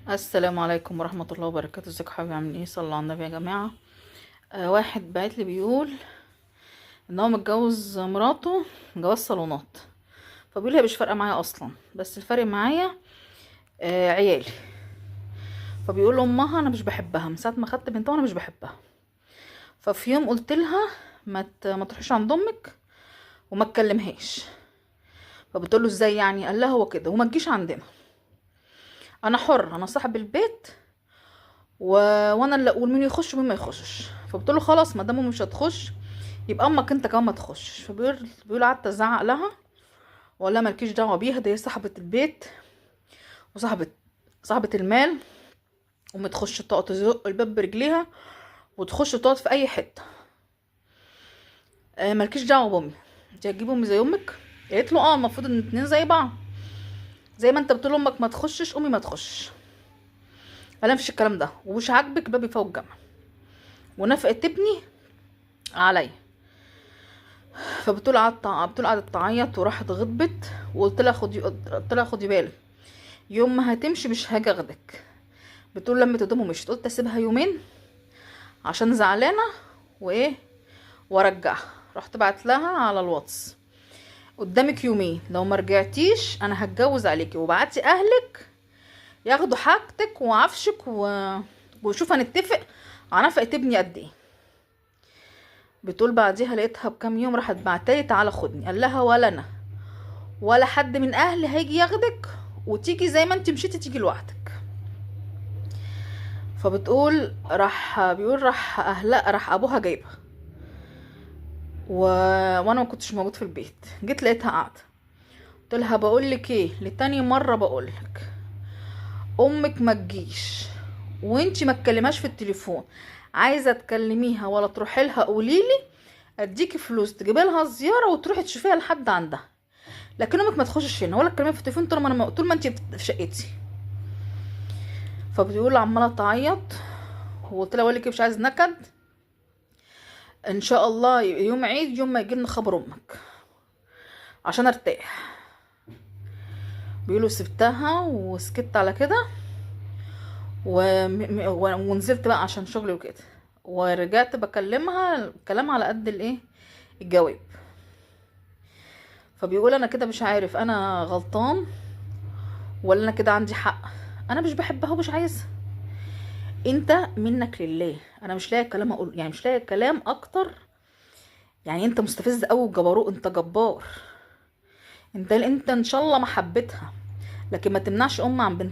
السلام عليكم ورحمة الله وبركاته. ازيكم يا حبايبي؟ عاملين ايه؟ صلوا على النبي يا جماعة. واحد بعت لي بيقول ان هو متجوز مراته جواز صالونات، فبيقول هي مش فارقة معايا اصلا، بس الفرق معايا عيالي. فبيقول لامها انا مش بحبها من ساعة ما خدت بنتها وانا مش بحبها. ففي يوم قلت لها ما تروحيش عند امك وما تكلمهاش. فبتقول له ازاي يعني؟ قال لها هو كده وما تجيش عندنا، انا حر، انا صاحب البيت و... وانا اللي اقول مين يخش ومين ما يخشش. فبتقول له خلاص ما دام مش هتخش يبقى امك انت كمان ما تخشش. فبيقول قعدت ازعق لها ولا مالكيش دعوه بيها، دي هي صاحبه البيت وصاحبه المال، ومتخش تقعد تزق الباب برجليها وتخش تقعد في اي حته. مالكيش دعوه بامي، انت هتجيبي امي زي امك؟ قالت له اه المفروض ان الاتنين زي بعض، زي ما انت بتقول امك ما تخشش امي ما تخشش. قال لها مفيش الكلام ده، ومش عاجبك بابي فوق الجامع ونفقه ابني عليا. قعدت تعيط وراحت غضبت، قلت لها خدي بالك يوم ما هتمشي مش هاجي اخدك. بتقول لما هدومه مشيت قلت اسيبها يومين عشان زعلانه وايه وارجعها. رحت بعت لها على الواتس قدامك يومين، لو ما رجعتيش انا هتجوز عليكي، وبعتي اهلك ياخدوا حاجتك وعفشك وشوف هنتفق على نفقه ابني قد ايه. بتقول بعديها لقيتها بكام يوم راحت بعتلي تعالى خدني. قال لها ولا انا ولا حد من اهلي هيجي ياخدك، وتيجي زي ما انت مشيتي تيجي لوحدك. فبتقول راح ابوها جايبها وانا ما كنتش موجود في البيت. جيت لقيتها قاعده، قلت لها بقول لك ايه لتاني مره بقول لك امك ما تجيش وانتي ما تكلمهاش في التليفون، عايزه تكلميها ولا تروحي لها قولي لي اديكي فلوس تجيبي لها زياره وتروحي تشوفيها لحد عندها، لكن امك ما تخشش هنا ولا تكلميها في التليفون طول ما انتي في شقتي. فبتقول عماله تعيط، وقلت لها بقول لك مش عايز نكد، ان شاء الله يوم عيد يوم ما يجيلنا خبر امك عشان ارتاح. بيقولوا سبتها وسكت على كده ونزلت بقى عشان شغلي وكده، ورجعت بكلمها كلام على قد الايه الجواب. فبيقول انا كده مش عارف انا غلطان ولا انا كده عندي حق، انا مش بحبها ومش عايزها. انت منك لله، انا مش لاقي كلام اقول، يعني مش لاقي كلام اكتر. يعني انت مستفز قوي وجبروه، انت جبار. انت ان شاء الله ما حبيتها، لكن ما تمنعش ام عن بنتها